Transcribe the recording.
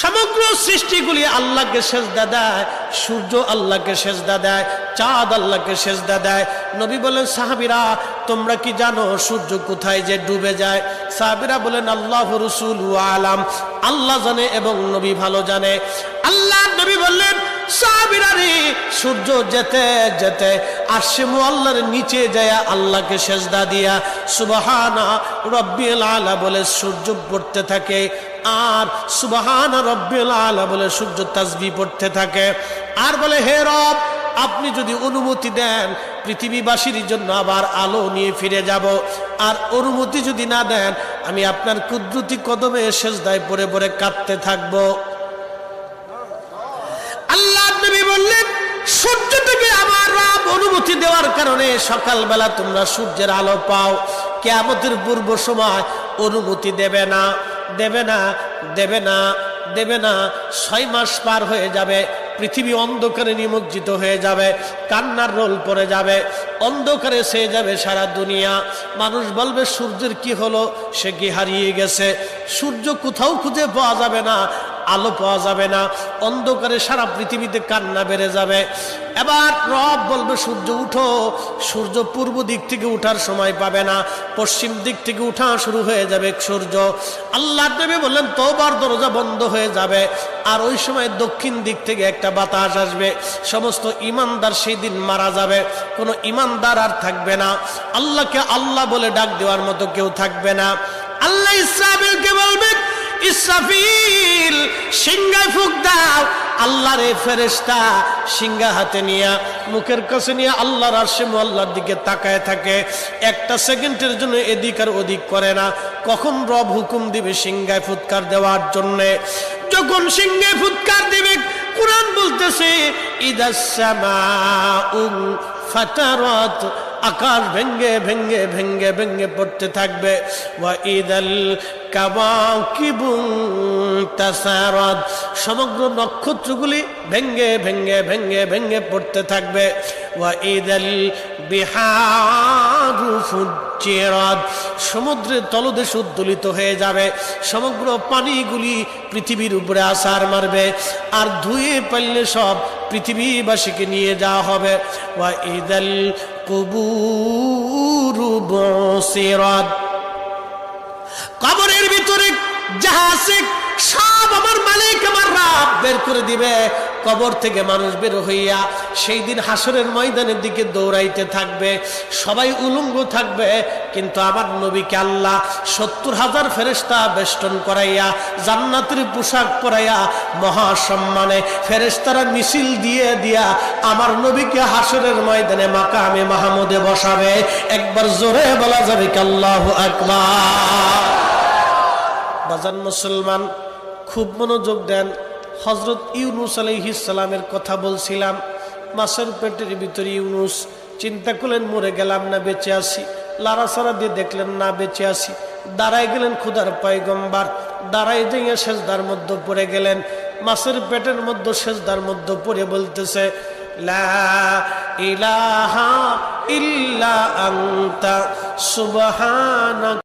সমগ্র সৃষ্টিগুলি আল্লাহকে সেজদা দেয়, সূর্য আল্লাহকে সেজদা দেয়, চাঁদ আল্লাহকে সেজদা দেয়। নবী বলেন, সাহাবীরা তোমরা কি জানো সূর্য কোথায় যে ডুবে যায়? সাহাবীরা বলেন, আল্লাহু রাসূলু আলাম, আল্লাহ জানে এবং নবী ভালো জানে। আল্লাহ নবী বললেন, সাহাবীরা রে, সূর্য যেতে যেতে আরশে মুআল্লার নিচে যায় আল্লাহকে সেজদা দিয়া সুবহানা রাব্বিল আলা বলে সূর্য পড়তে থাকে, আর সুবহানা রাব্বিল আলা বলে সূর্য তাসবিহ পড়তে থাকে, আর বলে, হে রব, আপনি যদি অনুমতি দেন পৃথিবীবাসীর জন্য আবার আলো নিয়ে ফিরে যাব, আর অনুমতি যদি না দেন আমি আপনার কুদরতি কদমে সেজদায় পড়ে পড়ে কাঁদতে থাকবো। আল্লাহ নবী বললেন, সূর্য থেকে আমার রব অনুমতি দেওয়ার কারণে সকালবেলা তোমরা সূর্যের আলো পাও। কিয়ামতের পূর্ব সময় অনুমতি দেবে না, দেবে না, দেবে না, দেবে না। 6 মাস পার হয়ে যাবে, পৃথিবী অন্ধকারে নিমজ্জিত হয়ে যাবে, কান্নার রোল পড়ে যাবে, অন্ধকারে ছেয়ে যাবে সারা দুনিয়া। মানুষ বলবে, সূর্যের কি হলো? সে কি হারিয়ে গেছে? সূর্য কোথাও খুঁজে পাওয়া যাবে না, আলো পাওয়া যাবে না, অন্ধকারে সারা পৃথিবীতে কান্না বেড়ে যাবে। এবার রব বলবে, সূর্য উঠো। সূর্য পূর্ব দিক থেকে উঠার সময় পাবে না, পশ্চিম দিক থেকে উঠা শুরু হয়ে যাবে সূর্য। আল্লাহ নবী বললেন, তওবার দরজা বন্ধ হয়ে যাবে, আর ওই সময় দক্ষিণ দিক থেকে একটা বাতাস আসবে। সমস্ত ইমানদার সেই দিন মারা যাবে, কোনো ইমানদার আর থাকবে না, আল্লাহকে আল্লাহ বলে ডাক দেওয়ার মতো কেউ থাকবে না। আল্লাহ ইসরাফিলকে বলবে, ইসরাফিল সিংহায় ফুঁক দাও। আল্লাহর এই ফেরেশতা সিংহা হাতে নিয়ে মুখের কাছে নিয়ে আল্লাহর আরশে মুআল্লার দিকে তাকায় থাকে, একটা সেকেন্ডের জন্য এদিক আর ওদিক করে না। কখন রব হুকুম দিবে সিংহায় ফুৎকার দেওয়ার জন্য? যখন সিংহায় ফুৎকার দিবে, কুরআন বলতেছে, ইদাস সামাউ ফাতারাত, আকাশ ভেঙ্গে ভেঙ্গে ভেঙ্গে ভেঙ্গে পড়তে থাকবে। ওয়া ইদাল কাওয়াকিবু তাসারাত, সমগ্র নক্ষত্রগুলি ভেঙ্গে ভেঙ্গে ভেঙ্গে ভেঙ্গে পড়তে থাকবে। ওয়া ইদাল বিহারু ফুজ্জিরাত, সমুদ্রের তলদেশ উদ্দোলিত হয়ে যাবে, সমগ্র পানিগুলি পৃথিবীর উপরে আছাড় মারবে, আর ধুয়ে পারলে সব পৃথিবীবাসীকে নিয়ে যাওয়া হবে। ওয়া ইদাল কুবুরু বুসিরাত, কবরের ভিতরে যাহা আছে সব আমার মালিক আমার রব বের করে দিবে। কবর থেকে মানুষ বের হইয়া সেই দিন হাসরের ময়দানের দিকে দৌড়াইতে থাকবে, সবাই উলঙ্গ থাকবে, কিন্তু আমার নবীকে আল্লাহ 70,000 ফেরেশতা বেষ্টন করাইয়া জান্নাতের পোশাক পরাইয়া মহাসম্মানে ফেরেশতারা মিছিল দিয়ে দিয়া আমার নবীকে হাসরের ময়দানে মাকামে মাহমুদে বসাবে। একবার জোরে বলা যাবে কি আল্লাহু আকবার? বাজান মুসলমান, খুব মনোযোগ দেন। হযরত ইউনূস আলাইহিস সালামের কথা বলছিলাম, মাছের পেটের ভিতরে ইউনূস। চিন্তা করলেন, মরে গেলাম না বেঁচে আছি? লাড়াচাড়া দিয়ে দেখলেন না বেঁচে আছি। দাঁড়ায় গেলেন খোদার পয়গম্বর, দাঁড়ায় যাইয়া সেজদার মধ্যে পড়ে গেলেন। মাছের পেটের মধ্যে সেজদার মধ্যে পড়ে বলতেছে, লা ইলাহা ইল্লা আনতা সুবহানাক।